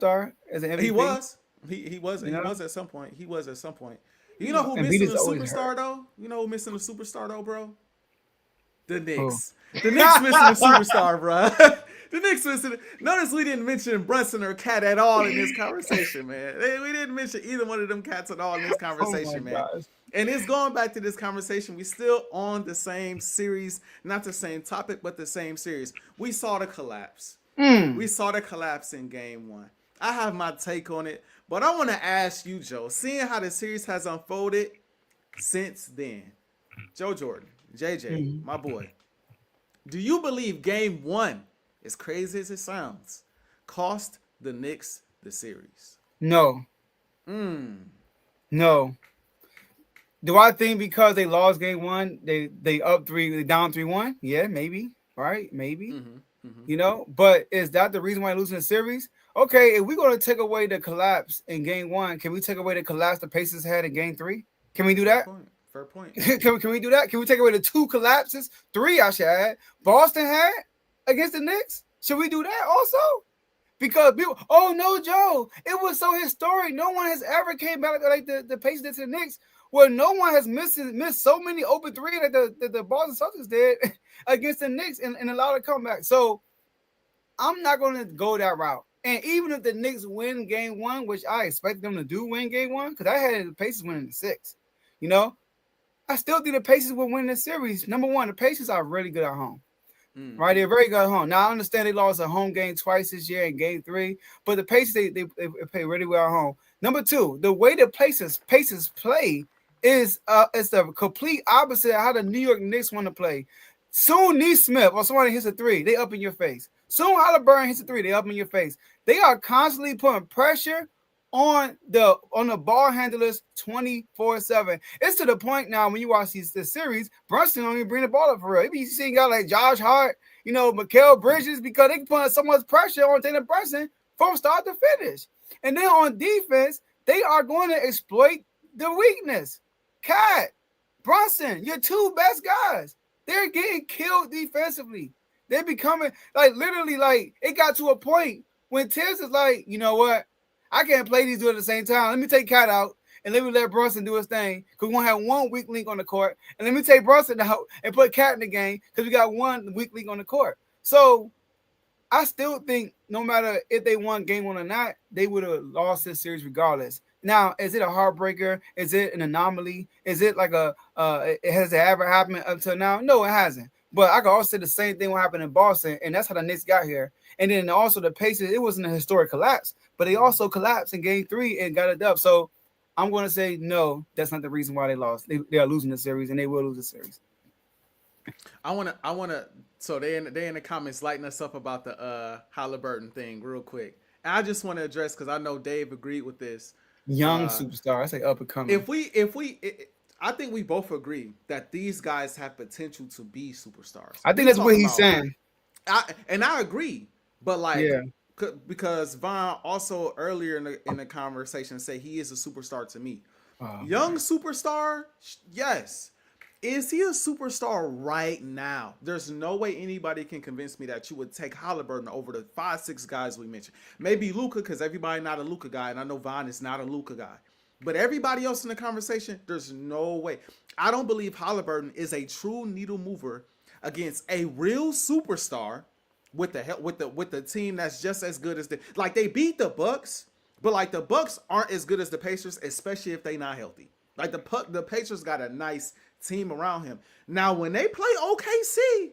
superstar as an He MVP. was. He was. You He know, was at some point. He was at some point. You know who and missing is a always hurt. superstar though? You know who missing a superstar though, bro? The Oh, Knicks. The Knicks missing a superstar, bro. The Knicks missing. Notice we didn't mention Brunson or Cat at all in this conversation, man. We didn't mention either one of them cats at all in this oh my conversation, man. gosh. And it's going back to this conversation. We still on the same series, not the same topic, but the same series. We saw the collapse. We Mm. saw the collapse in game one. I have my take on it, but I want to ask you, Joe, seeing how the series has unfolded since then, Joe Jordan, JJ, Mm. my boy, do you believe game one, as crazy as it sounds, cost the Knicks the series? No, Mm. no. Do I think because they lost game one, they up three, they down 3-1? Yeah, maybe. Right? Maybe. Mm-hmm. Mm-hmm. You know, but is that the reason why losing the series? Okay, if we're gonna take away the collapse in game one, can we take away the collapse the Pacers had in game three? Can we do Fair that? point. Fair point. Can we do that? Can we take away the two collapses? Three, I should add. Boston had against the Knicks. Should we do that also? Because people, oh no, Joe, it was so historic. No one has ever came back like the Pacers did to the Knicks, where no one has missed so many open three that the Boston Celtics did against the Knicks and allowed a comeback. So I'm not going to go that route. And even if the Knicks win game one, which I expect them to do win game one, because I had the Pacers winning the six, you know, I still think the Pacers will win this series. Number one, the Pacers are really good at home. Mm. Right, they're very good at home. Now I understand they lost a home game twice this year in game three, but the Pacers they play really well at home. Number two, the way the Pacers play is it's the complete opposite of how the New York Knicks want to play. Soon Neesmith or somebody hits a three, they up in your face. Soon Halliburton hits a three, they up in your face. They are constantly putting pressure on the ball handlers 24/7. It's to the point now when you watch this series, Brunson don't even bring the ball up for real. You seeing guys like Josh Hart, you know, Mikal Bridges, because they can put so much pressure on Taylor Brunson from start to finish. And then on defense, they are going to exploit the weakness. Cat, Brunson, your two best guys, they're getting killed defensively. They're becoming like literally like it got to a point when Tibbs is like, you know what? I can't play these two at the same time. Let me take Cat out and let me let Brunson do his thing because we won't have one weak link on the court. And let me take Brunson out and put Cat in the game because we got one weak link on the court. So I still think no matter if they won game one or not, they would have lost this series regardless. Now, is it a heartbreaker? Is it an anomaly? Is it like has it ever happened until now? No, it hasn't. But I could also say the same thing what happened in Boston, and that's how the Knicks got here. And then also the Pacers, it wasn't a historic collapse, but they also collapsed in game three and got it up. So I'm going to say no, that's not the reason why they lost. They are losing the series, and they will lose the series. I wanna. So they in the comments lighting us up about the Halliburton thing real quick. And I just want to address because I know Dave agreed with this. Young Uh, superstar, I say up and coming. if we, I think we both agree that these guys have potential to be superstars. I think We that's what talking he's about, saying. and I agree, but like Yeah. because Von also earlier in the conversation said he is a superstar to me. Oh, Young superstar, yes. Is he a superstar right now? There's no way anybody can convince me that you would take Halliburton over the 5, 6 guys we mentioned. Maybe Luca, because everybody not a Luca guy, and I know Von is not a Luca guy. But everybody else in the conversation, there's no way. I don't believe Halliburton is a true needle mover against a real superstar with the team that's just as good as like they beat the Bucks, but like the Bucks aren't as good as the Pacers, especially if they not healthy. Like the Pacers got a nice team around him. Now when they play OKC,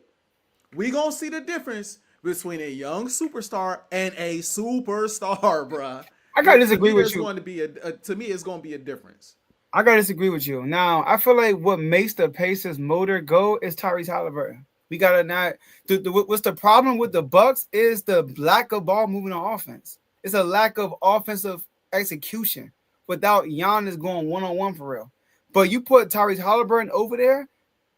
we gonna see the difference between a young superstar and a superstar, bruh. I gotta To disagree me, with there's you. going to be to me, it's going to be a difference. I gotta disagree with you. Now, I feel like what makes the Pacers motor go is Tyrese Halliburton. We gotta not. What's the problem with the Bucks is the lack of ball moving on offense. It's a lack of offensive execution without Giannis going one-on-one for real. But you put Tyrese Halliburton over there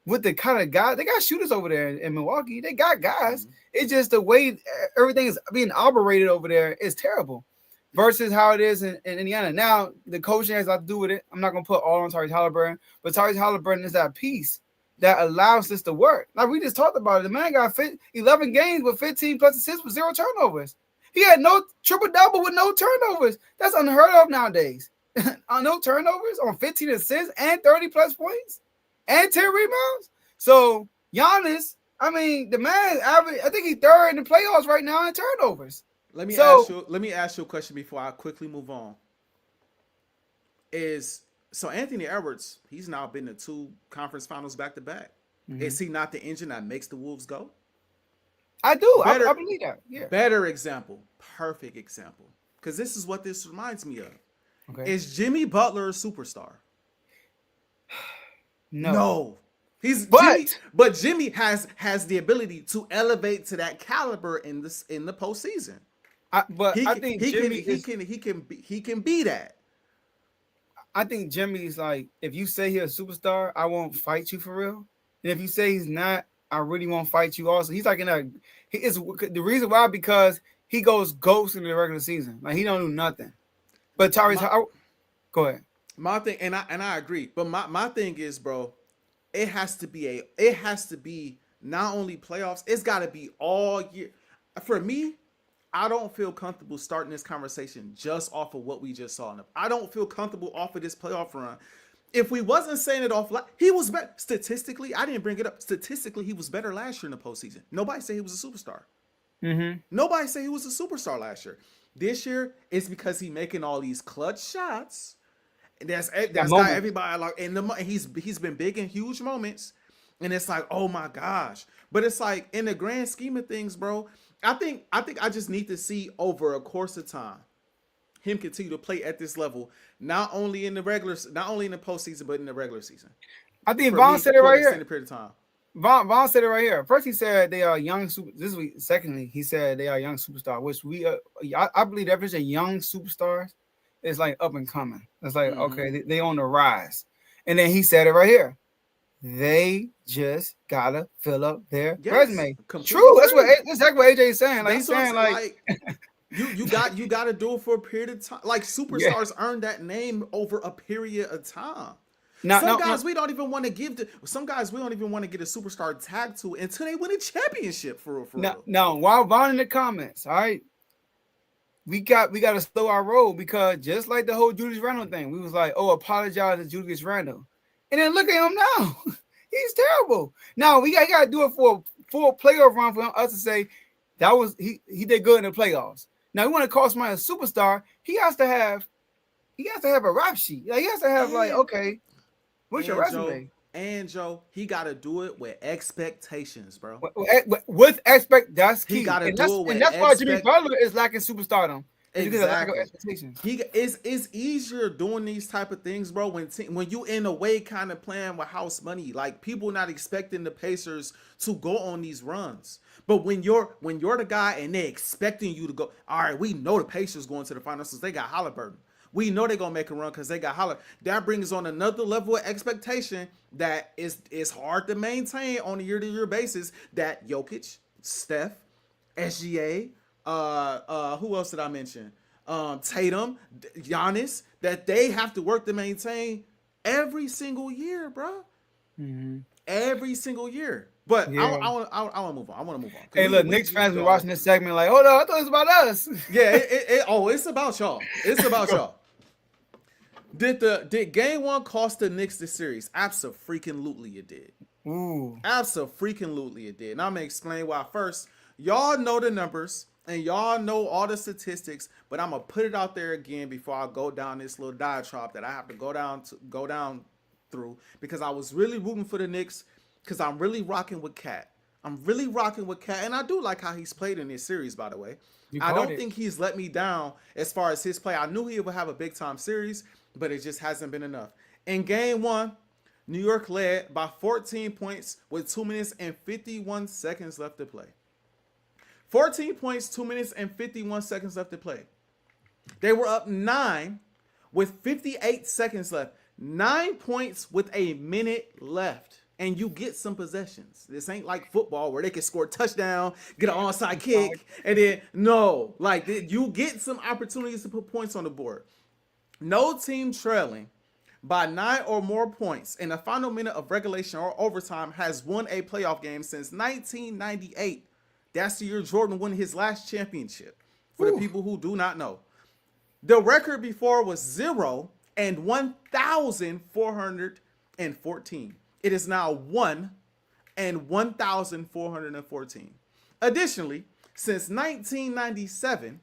with the kind of guys they got shooters over there in Milwaukee. They got guys. Mm-hmm. It's just the way everything is being operated over there is terrible. Versus how it is in Indiana. Now, the coaching has a lot to do with it. I'm not going to put all on Tyrese Halliburton, but Tyrese Halliburton is that piece that allows this to work. Like we just talked about it. The man got 11 games with 15 plus assists with 0 turnovers. He had no triple-double with no turnovers. That's unheard of nowadays. On no turnovers, on 15 assists and 30-plus points and 10 rebounds. So, Giannis, I mean, the man average, I think he's third in the playoffs right now in turnovers. Let me So, ask you a question before I quickly move on. So Anthony Edwards, he's now been to 2 conference finals back to back. Is he not the engine that makes the Wolves go? I do. I believe that. Yeah. Better example. Perfect example. Because this is what this reminds me of. Okay. Is Jimmy Butler a superstar? No. But Jimmy has the ability to elevate to that caliber in the postseason. I think he can be that. I think Jimmy's like, if you say he's a superstar, I won't fight you for real. And if you say he's not, I really won't fight you also. He's like he is the reason why, because he goes ghost in the regular season. Like, he don't do nothing. But Tyrese, go ahead. My thing, and I agree, but my thing is, bro, it has to be not only playoffs, it's got to be all year. For me, I don't feel comfortable starting this conversation just off of what we just saw. I don't feel comfortable off of this playoff run. If we wasn't saying it off, he was better. Statistically, I didn't bring it up. Statistically, he was better last year in the postseason. Nobody said he was a superstar. Nobody said he was a superstar last year. This year, it's because he's making all these clutch shots. And that's got everybody like, and he's been big in huge moments. And it's like, oh my gosh. But it's like, in the grand scheme of things, bro, I think I just need to see over a course of time him continue to play at this level, not only in the postseason, but in the regular season. I think Vaughn said it right here. Period of time. Vaughn said it right here. First, he said they are young. This week, secondly, he said they are young superstars, which I believe that is a young superstars. It's like up and coming. It's like, okay, they on the rise. And then he said it right here. They just gotta fill up their resume. True. That's exactly what AJ is saying. Like, he's saying like you got to do it for a period of time. Like, superstars earn that name over a period of time. Some guys we don't even want to get a superstar tag to until they win a championship for real. No, while Vaughn in the comments, all right. We got to slow our roll, because just like the whole Julius Randle thing, we was like, oh, apologize to Julius Randle. And then look at him now. He's terrible. Now we got to do it for a full playoff run for us to say that was he did good in the playoffs. Now we want to call somebody a superstar. He has to have a rap sheet. Like, he has to have okay, what's your resume? Joe, he got to do it with expectations, bro. That's key. He got to do it with, and that's why Jimmy Butler is lacking superstardom. Exactly. It's easier doing these type of things, bro, when you in a way kind of playing with house money. Like, people not expecting the Pacers to go on these runs. But when you're the guy and they expecting you to go, all right, we know the Pacers going to the finals because they got Halliburton. We know they're going to make a run because they got Halliburton. That brings on another level of expectation that is hard to maintain on a year-to-year basis, that Jokic, Steph, SGA, who else did I mention? Tatum, Giannis, that they have to work to maintain every single year, bro. Every single year. But I want to move on. Hey, look, Knicks fans been watching this segment like, hold on, I thought it was about us. Yeah, it's about y'all. It's about y'all. Did game 1 cost the Knicks the series? Abso-freaking-lutely it did. Ooh. Abso-freaking-lutely it did. And I'm going to explain why. First, y'all know the numbers and y'all know all the statistics, but I'm going to put it out there again before I go down this little diatribe that I have to go down through, because I was really rooting for the Knicks, because I'm really rocking with Cat. And I do like how he's played in this series, by the way. I don't think he's let me down as far as his play. I knew he would have a big-time series, but it just hasn't been enough. In game 1, New York led by 14 points with 2 minutes and 51 seconds left to play. 14 points, 2 minutes and 51 seconds left to play. They were up 9 with 58 seconds left. 9 points with a minute left. And you get some possessions. This ain't like football where they can score a touchdown, get an onside kick, and then no. Like, you get some opportunities to put points on the board. No team trailing by 9 or more points in the final minute of regulation or overtime has won a playoff game since 1998. That's the year Jordan won his last championship. For the people who do not know, the record before was 0-1,414. It is now 1-1,414. Additionally, since 1997,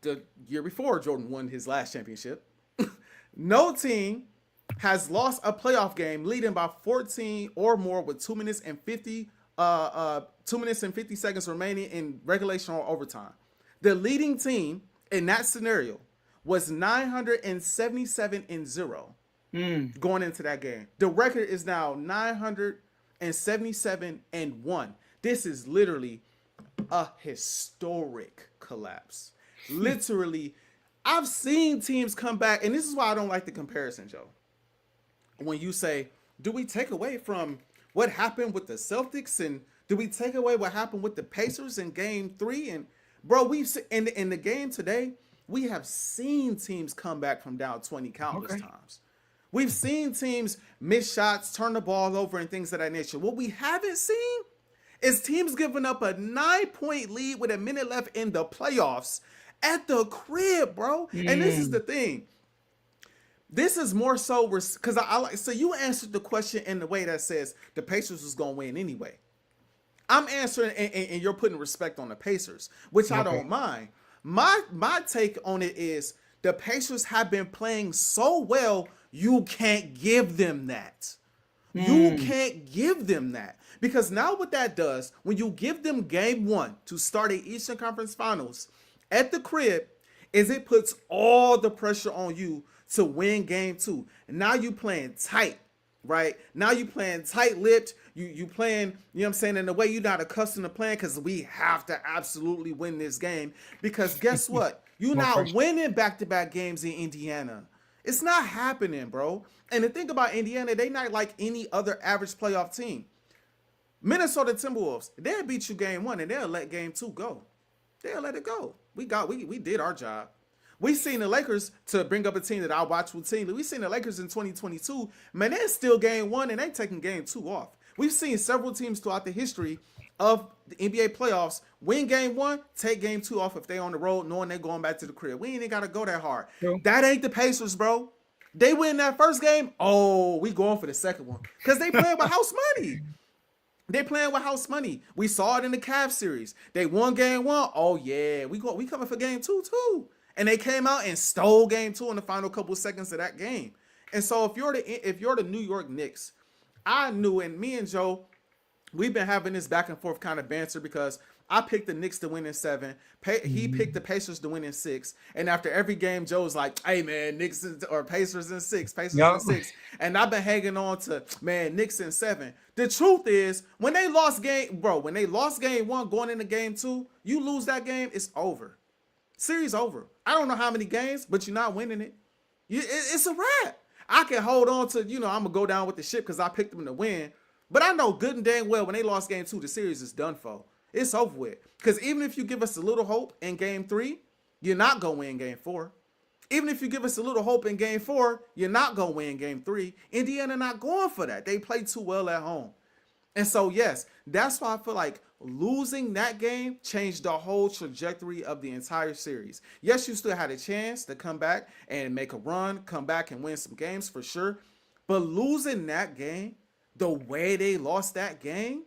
the year before Jordan won his last championship, no team has lost a playoff game leading by 14 or more with 2 minutes and 50 seconds remaining in regulation or overtime. The leading team in that scenario was 977-0 going into that game. The record is now 977-1. This is literally a historic collapse. Literally, I've seen teams come back, and this is why I don't like the comparison, Joe. When you say, do we take away from what happened with the Celtics, and do we take away what happened with the Pacers in Game 3? And bro, we've in the game today, we have seen teams come back from down 20 countless times. We've seen teams miss shots, turn the ball over, and things of that nature. What we haven't seen is teams giving up a 9-point lead with a minute left in the playoffs at the crib, bro. And this is the thing. This is more so because I like. So you answered the question in the way that says the Pacers was gonna win anyway. I'm answering, and you're putting respect on the Pacers, which I don't mind. My take on it is the Pacers have been playing so well, you can't give them that. You can't give them that. Because now what that does, when you give them game 1 to start the Eastern Conference Finals at the crib, is it puts all the pressure on you to win game 2. And now you playing tight, right? Now you playing tight-lipped. You playing, you know what I'm saying, in the way you're not accustomed to playing, because we have to absolutely win this game. Because guess what? You're not winning back-to-back games in Indiana. It's not happening, bro. And the thing about Indiana, they not like any other average playoff team. Minnesota Timberwolves, they'll beat you game 1 and they'll let game 2 go. They'll let it go. We did our job. We seen the Lakers, to bring up a team that I watch routinely. We seen the Lakers in 2022. Man, they're still game 1 and they taking game 2 off. We've seen several teams throughout the history of the NBA playoffs win game 1, take game 2 off if they on the road, knowing they're going back to the crib. We ain't got to go that hard. That ain't the Pacers, bro. They win that first game. Oh, we going for the second one because they playing with house money. They playing with house money. We saw it in the Cavs series. They won game 1. Oh yeah, we coming for game 2 too. And they came out and stole game 2 in the final couple of seconds of that game. And so if you're the New York Knicks, I knew, and me and Joe, we've been having this back and forth kind of banter because I picked the Knicks to win in 7. He picked the Pacers to win in 6. And after every game, Joe's like, hey, man, Knicks or Pacers in 6, Pacers in 6. And I've been hanging on to, man, Knicks in 7. The truth is, when they lost game 1 going into game 2, you lose that game, it's over. Series over. I don't know how many games, but you're not winning it. It's a wrap. I can hold on to, I'm going to go down with the ship because I picked them to win. But I know good and dang well when they lost game 2, the series is done for. It's over with. Because even if you give us a little hope in game 3, you're not going to win game 4. Even if you give us a little hope in game 4, you're not going to win game 3. Indiana not going for that. They play too well at home. And so, yes, that's why I feel like losing that game changed the whole trajectory of the entire series. Yes, you still had a chance to come back and make a run, come back and win some games for sure. But losing that game, the way they lost that game,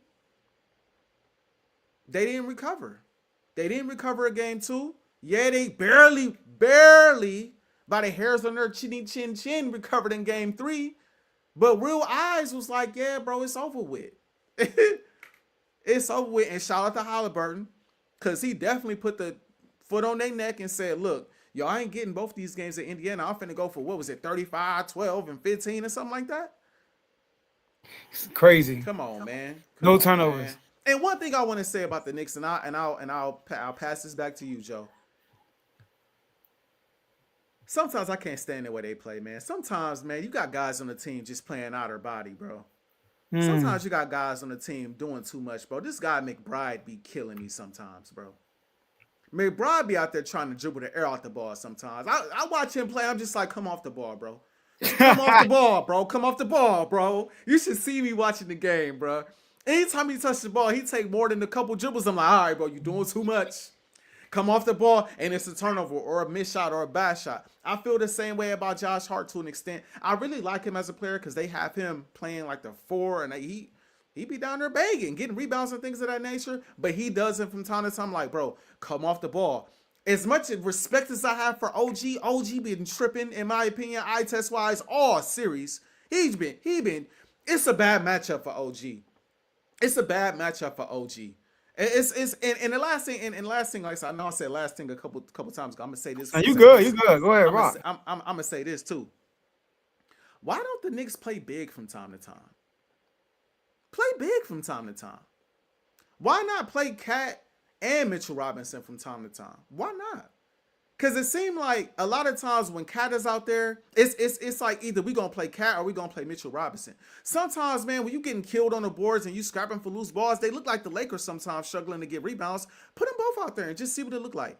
they didn't recover. They didn't recover a game 2. Yeah, they barely, by the hairs on their chin, recovered in game 3. But Real Eyes was like, yeah, bro, it's over with. It's over with. And shout out to Halliburton, because he definitely put the foot on their neck and said, look, y'all ain't getting both these games at Indiana. I'm finna go for, 35, 12, and 15 or something like that. It's crazy. Come on, man. No turnovers. Man. And one thing I want to say about the Knicks, and I'll pass this back to you, Joe. Sometimes I can't stand the way they play, man. Sometimes, man, you got guys on the team just playing out their body, bro. Sometimes you got guys on the team doing too much, bro. This guy McBride be killing me sometimes, bro. McBride be out there trying to dribble the air out the ball sometimes. I watch him play. I'm just like, come off the ball, bro. Come off the ball, bro. Come off the ball, bro. You should see me watching the game, bro. Anytime he touches the ball, he take more than a couple dribbles. I'm like, all right, bro, you doing too much. come off the ball and it's a turnover or a missed shot or a bad shot. I feel the same way about Josh Hart to an extent. I really like him as a player because they have him playing like the 4 and he be down there begging, getting rebounds and things of that nature. But he does it from time to time. Like, bro, come off the ball. As much respect as I have for OG been tripping, in my opinion, eye test wise, all series. He been. It's a bad matchup for OG. It's a bad matchup for OG. It's and the last thing like I said, I know I said last thing a couple times ago. I'm gonna say this. Now, you good. Go ahead, rock. I'm gonna say this too. Why don't the Knicks play big from time to time? Play big from time to time. Why not play Cat and Mitchell Robinson from time to time? Why not? Because it seemed like a lot of times when Cat is out there, it's like either we going to play Cat or we going to play Mitchell Robinson. Sometimes, man, when you getting killed on the boards and you scrapping for loose balls, they look like the Lakers sometimes struggling to get rebounds. Put them both out there and just see what it look like.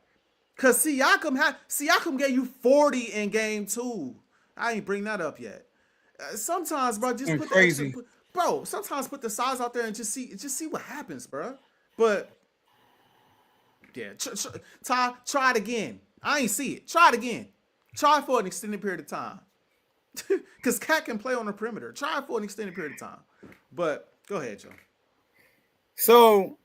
Because Siakam gave you 40 in game 2. I ain't bring that up yet. Sometimes, bro, just put crazy. the extra, sometimes put the size out there and just see what happens, bro. But, yeah, try it again. I ain't see it. Try it again. Try it for an extended period of time. Because Cat can play on the perimeter. Try it for an extended period of time. But go ahead, Joe. So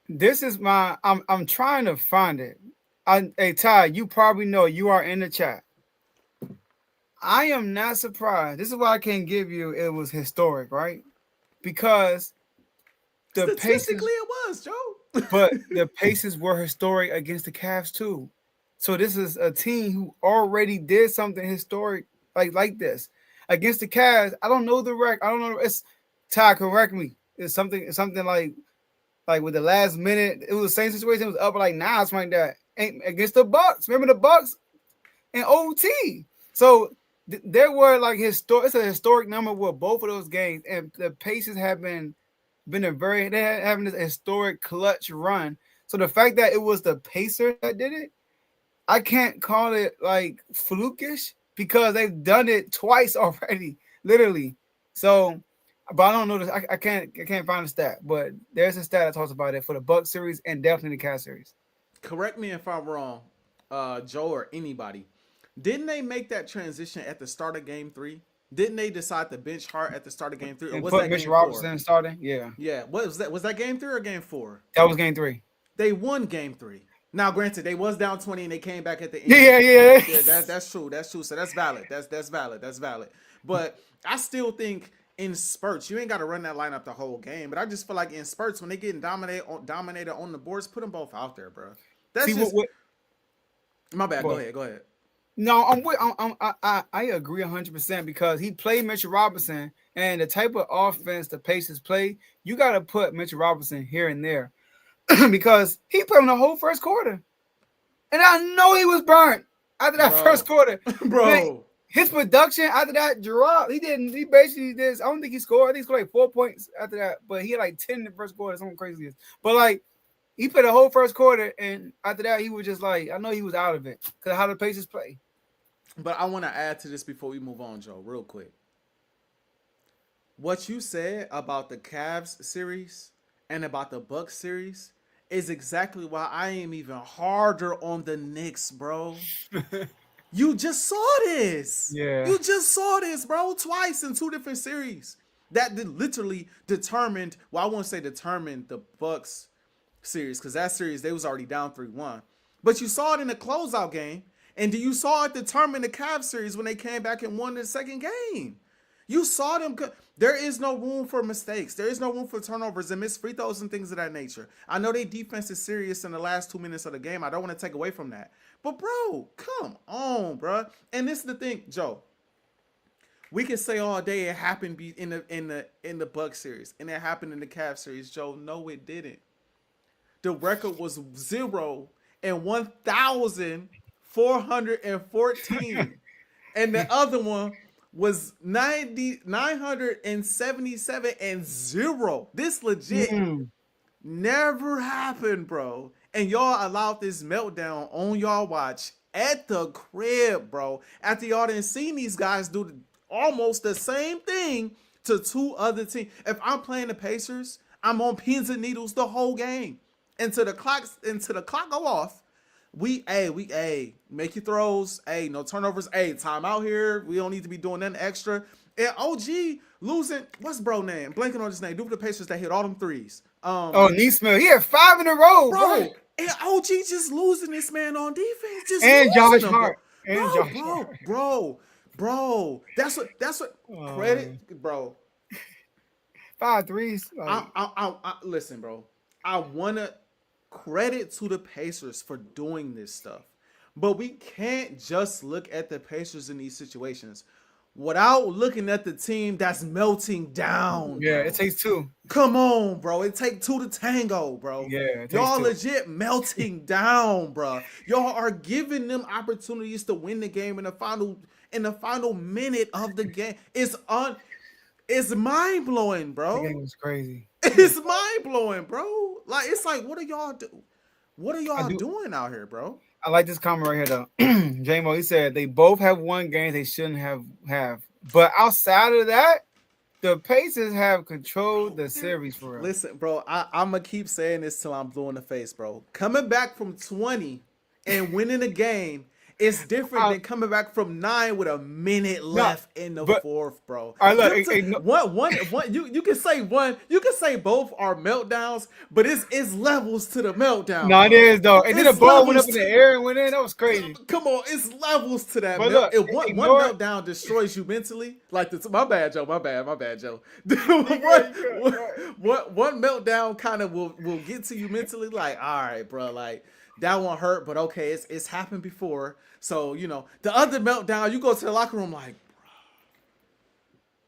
this is I'm trying to find it. Hey, Ty, you probably know, you are in the chat. I am not surprised. This is why I can't give you it was historic, right? Because the statistically Pacers, it was, Joe. but the Pacers were historic against the Cavs too. So this is a team who already did something historic like this against the Cavs. I don't know the record. I don't know. It's Ty, correct me. It's something like with the last minute. It was the same situation. It was up like 9, something like that. Against the Bucks. Remember the Bucks and OT. So there were like historic. It's a historic number with both of those games, and the Pacers have been having this historic clutch run. So the fact that it was the Pacers that did it, I can't call it like flukish because they've done it twice already, literally. So, but I don't know this. I can't find a stat, but there's a stat that talks about it for the Bucks series and definitely the Cavs series. Correct me if I'm wrong, Joe or anybody. Didn't they make that transition at the start of Game 3? Didn't they decide to bench Hart at the start of Game 3? Or And was put that Mitch Game Robinson 4? starting? Yeah. Yeah. What was that? Was that Game 3 or Game 4? That was Game 3. They won Game 3. Now, granted, they was down 20 and they came back at the end. Yeah. That's true. So that's valid. That's valid. But I still think in spurts, you ain't got to run that lineup the whole game. But I just feel like in spurts, when they getting dominated on the boards, put them both out there, bro. That's my bad. Go ahead. No, I agree 100% because he played Mitchell Robinson, and the type of offense the Pacers play, you got to put Mitchell Robinson here and there because he played in the whole first quarter, and I know he was burnt after that first quarter, bro. Man, his production after that dropped. He basically did. I don't think he scored. I think he scored like 4 points after that, but he had like 10 in the first quarter. Something crazy. But like, he played the whole first quarter, and after that, he was just like, I know he was out of it because of how the Pacers play. But I want to add to this before we move on, Joe, real quick. What you said about the Cavs series and about the Bucks series is exactly why I am even harder on the Knicks, bro. You just saw this. Yeah. You just saw this, bro, twice in 2 different series. That literally determined, well, I won't say determined the Bucks series because that series, they was already down 3-1. But you saw it in the closeout game. And you saw it determine the Cavs series when they came back and won the second game. You saw them. There is no room for mistakes. There is no room for turnovers and missed free throws and things of that nature. I know their defense is serious in the last 2 minutes of the game. I don't want to take away from that. But, bro, come on, bro. And this is the thing, Joe. We can say all day it happened in the Bucks series and it happened in the Cavs series, Joe. No, it didn't. The record was 0-1,414, and the other one was 977 and 0. This legit never happened, bro. And y'all allowed this meltdown on y'all watch at the crib, bro. After y'all didn't see these guys do almost the same thing to 2 other teams. If I'm playing the Pacers, I'm on pins and needles the whole game until the clock go off. make your throws. Hey, no turnovers. Hey, time out here. We don't need to be doing nothing extra. And OG losing. What's bro name? Blanking on his name. Dude for the Pacers that hit all them threes. Neesmith. He had 5 in a row, bro. And OG just losing this man on defense. Just and losing Josh him, Hart. Bro. That's what credit, bro. 5 threes. Like, I listen, bro. I wanna credit to the Pacers for doing this stuff, but we can't just look at the Pacers in these situations without looking at the team that's melting down. Yeah, bro. it takes 2. Come on, bro. It takes 2 to tango, bro. Yeah, y'all 2. legit melting down, bro. Y'all are giving them opportunities to win the game in the final minute of the game. It's mind blowing, bro. The game was crazy. It's mind blowing, bro. Like it's like, what are y'all doing out here, bro? I like this comment right here though. J-Mo, he said they both have won games they shouldn't have. But outside of that, the Pacers have controlled the series for real. Listen, bro, I'm gonna keep saying this till I'm blue in the face, bro. Coming back from 20 and winning a game is different than coming back from 9 with a minute left in the fourth, bro. All right, look, one, you can say one, you can say both are meltdowns, but it's levels to the meltdown. No, it is though. And then the ball went up in the air and went in. That was crazy. Come on, it's levels to that. But look, if one meltdown destroys you mentally, like my bad, Joe. One meltdown kind of will get to you mentally. Like, all right, bro, like. That one hurt, but okay, it's happened before. So, the other meltdown, you go to the locker room like,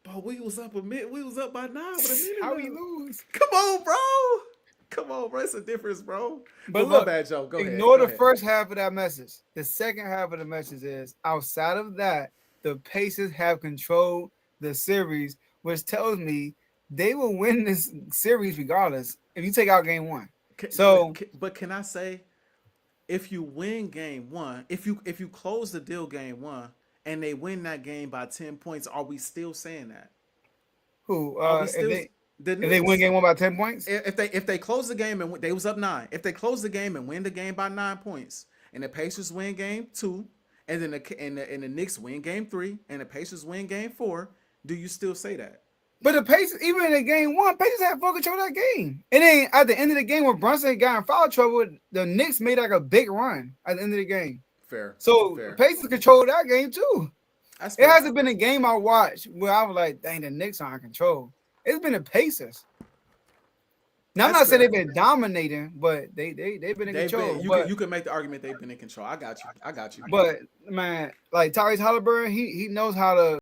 bro, we was up by 9 with a minute. How we lose? Come on, bro. It's a difference, bro. But look, my bad, Joe. Go ignore ahead. the first half of that message. The second half of the message is, outside of that, the Pacers have controlled the series, which tells me they will win this series regardless if you take out game 1. But can I say, if you win game 1, if you close the deal game 1 and they win that game by 10 points, are we still saying that? Who? If they win game 1 by 10 points? If they close the game and they was up 9, if they close the game and win the game by 9 points, and the Pacers win game 2, and then the Knicks win game 3, and the Pacers win game 4, do you still say that? But the Pacers, even in game 1, Pacers had full control of that game. And then at the end of the game, when Brunson got in foul trouble, the Knicks made like a big run at the end of the game. Fair. The Pacers controlled that game too. It hasn't been a game I watched where I was like, dang, the Knicks are in control. It's been the Pacers. Now, I'm not saying they've been dominating, but they've been in control. You can make the argument they've been in control. I got you. But, man, like Tyrese Halliburton, he knows how to